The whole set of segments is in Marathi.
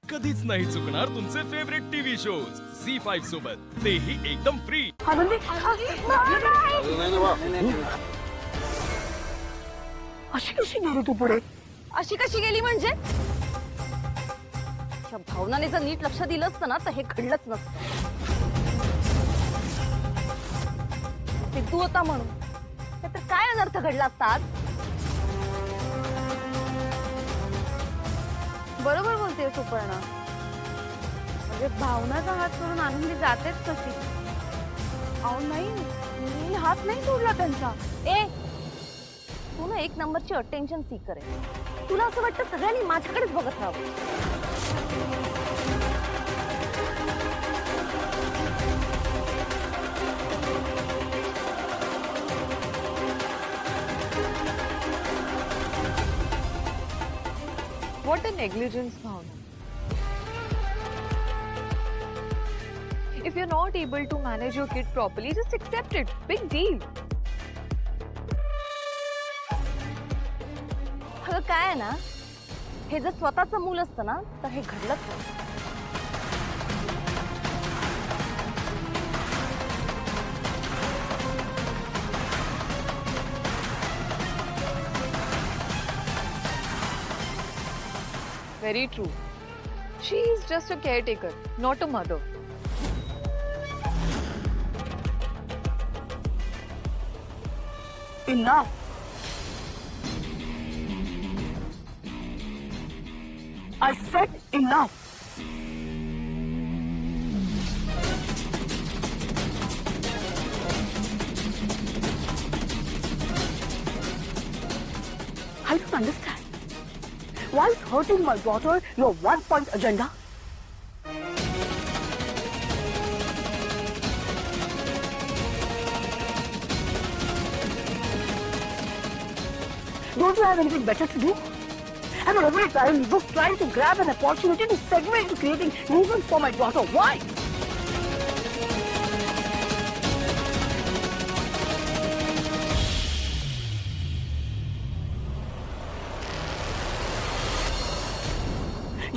कधीच नाही चुकणार तुमचे फेवरेट टीव्ही शोज झी5 सोबत, तेही एकदम फ्री। अशी कशी गेली तू पुढे? अशी कशी गेली म्हणजे? भावनाने जर नीट लक्ष दिलं असतं ना तर हे घडलंच नसतं। ते तू होता म्हणून तर काय अनर्थ घडला असता आज? बरोबर बोलते सुपर्णा। म्हणजे भावनाचा हात सोडून आनंदी जातेच कशी? अहो नाही, मी हात नाही सोडला त्यांचा। ए, तू ना एक नंबरची अटेन्शन सीकर आहे। तुला असं वाटतं सगळ्यांनी माझ्याकडेच बघत राहावं। What a negligence, Bhavna. If you're not able to manage your kid properly, just accept it. Big deal. अगं काय आहे ना, हे जर स्वतःचं मूल असतं ना तर हे घडलंच नाही। Very true. She is just a caretaker, not a mother. Enough. I said enough. I don't understand. Why is hurting my daughter your one-point agenda? Don't you have anything better to do? I mean, every time you're just trying to grab an opportunity to segue into creating nuisance for my daughter. Why?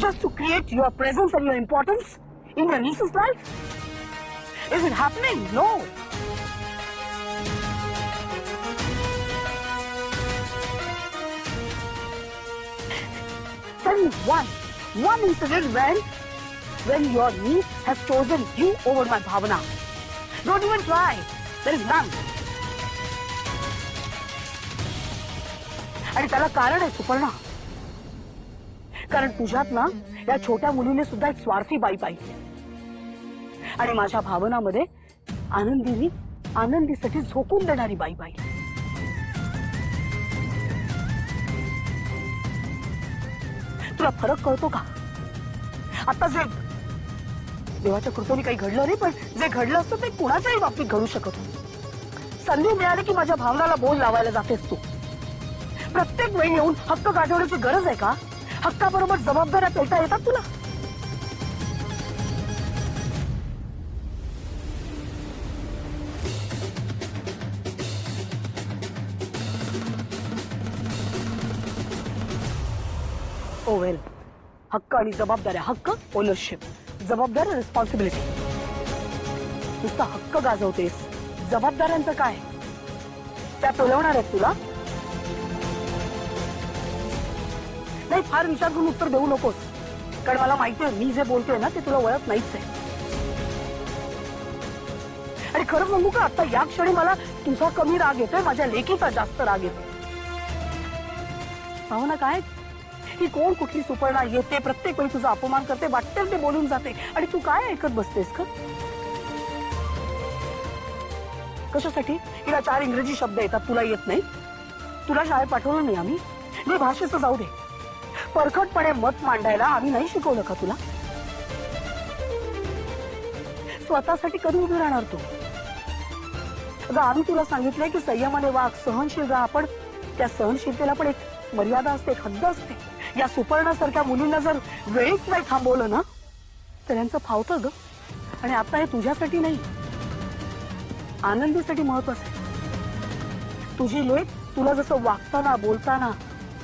Just to create your presence and your importance in your niece's life? Is it happening? No. Tell me one incident when your niece has chosen you over my Bhavana. Don't even try. There is none. आणि त्याला कारण आहे सुपर्णा, कारण तुझ्यात ना या छोट्या मुलीने सुद्धा एक स्वार्थी बाई पाहिली आणि माझ्या भावनामध्ये आनंदीसाठी झोकून देणारी बाई पाहिली। तुला फरक कळतो का? आता जे देवाच्या कृपेने काही घडलं नाही, पण जे घडलं असतं ते कुणाच्याही बाबतीत घडू शकत होतं। संधी मिळाली की माझ्या भावनाला बोल लावायला जातेस तू। प्रत्येक वेळी येऊन हक्क गाजवण्याची गरज आहे का? हक्काबरोबर जबाबदाऱ्या पेलता येतात तुला? ओवेल, हक्क आणि जबाबदाऱ्या, हक्क ओनरशिप, जबाबदारी रिस्पॉन्सिबिलिटी। नुसता हक्क गाजवतेस, जबाबदाऱ्यांचं काय? त्या पेलवणार आहेत तुला? नाही, फार विचार करून उत्तर देऊ नकोस, कारण मला माहिती आहे मी जे बोलतोय ना ते तुला वळत नाहीच आहे। आणि खरं सांगू का, आता या क्षणी मला तुझा कमी राग येतोय, माझ्या लेकीचा जास्त राग येतोय। भावना काय, ही कोण कुठली सुपर्णा येते, प्रत्येक वेळी तुझा अपमान करते, वाटेल ते बोलून जाते, आणि तू काय ऐकत बसतेस का? कशासाठी? हिला 4 इंग्रजी शब्द येतात, तुला येत नाही? तुला शाळेत पाठवलं नाही आम्ही? जे भाषेचं जाऊ दे, परखडपणे मत मांडायला आम्ही नाही शिकवलं का तुला? स्वतःसाठी कधी उभी राहणार तू? अगं आम्ही तुला सांगितलंय की संयमाने वाग, सहनशील राहा, पण त्या सहनशीलतेला पण एक मर्यादा असते, एक हद्द असते। या सुपर्णासारख्या मुलींना जर वेळीच नाही थांबवलं ना तर यांचं फावतं ग। आणि आता हे तुझ्यासाठी नाही, आनंदीसाठी महत्वाचं आहे। तुझी लेक तुला जसं वागताना बोलताना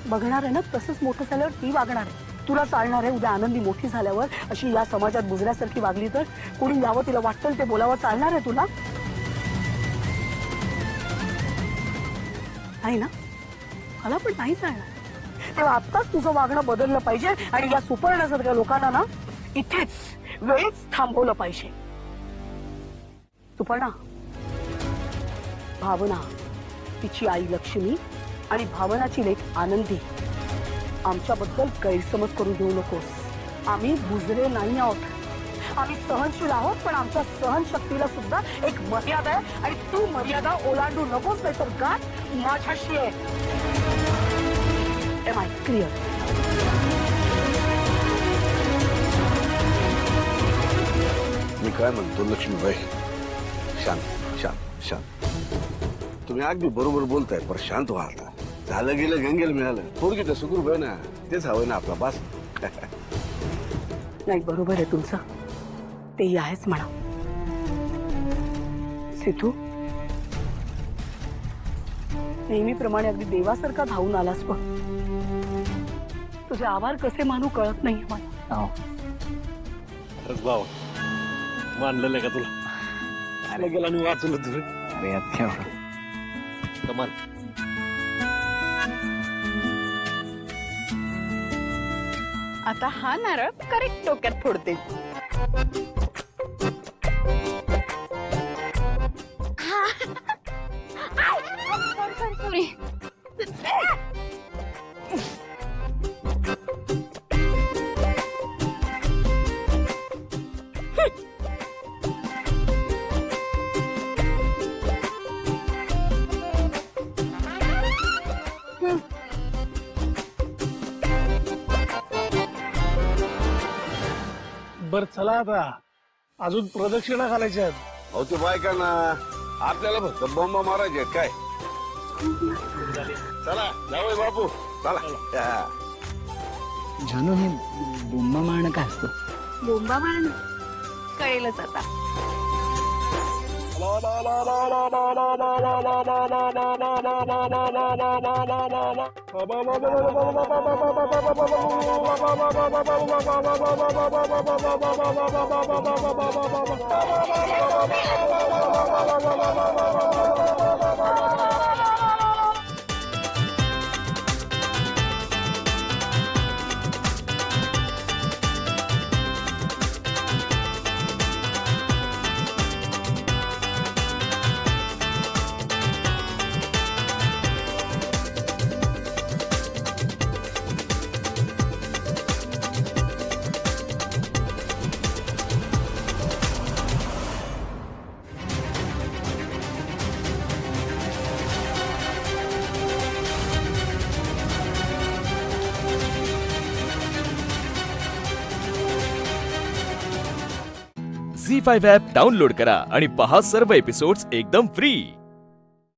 बघणार आहे ना, तसंच मोठं झाल्यावर ती वागणार आहे। तुला चालणार आहे उद्या आनंदी मोठी झाल्यावर अशी या समाजात बुजऱ्यासारखी वागली तर? कोणी यावं तिला वाटतं ते बोलावं चालणार आहे तुला? नाही ना, मला पण नाही चालणार. तेव्हा आत्ताच तुझं वागणं बदललं पाहिजे आणि या सुपर्णासारख्या लोकांना ना इथेच वेळीच थांबवलं पाहिजे. सुपर्णा, भावना, तिची आई लक्ष्मी आणि भावनाची लेक आनंदी आमच्याबद्दल गैरसमज करून घेऊ नकोस. आम्ही बुजरे नाही आहोत, आम्ही सहनशील आहोत, पण आमच्या सहनशक्तीला सुद्धा एक मर्यादा आहे आणि तू मर्यादा ओलांडू नकोस, नाही तर गाठ माझ्याशी आहे. M I clear? मी काय म्हणतो लक्ष्मीबाई, शांत शांत शांत. तुम्ही अगदी बरोबर बोलताय, पण शांत व्हा आता. झालं गेलं गंगेला मिळालं, पोरगी तर सुखरूप आहे ना, तेच हवंय ना आपला बास. नाही, बरोबर आहे तुमचं, तेही आहेच म्हणा. सिद्धू, नेहमीप्रमाणे अगदी देवासारखा धावून आलास बघ. तुझे आभार कसे मानू कळत नाही मला. खरंच भाव मानलेलं का तुला? आला गेला आणि वाचलं तुझं. अरे कमाल. आता हा नारळ करेक्ट डोक्यात फोडते. सॉरी. बर चला आता, अजून प्रदक्षिणा घालायच्या आहेत. अहो ते बायकांना आपल्याला फक्त बॉम्बा मारायचे आहेत काय? चला जाऊया बापू, चला. हा. जानू, हे बुम्मा मारणं काय असतं? बोंबा मारणं कळेलच आता. झी5 ॲप डाउनलोड करा आणि पहा सर्व एपिसोड्स एकदम फ्री.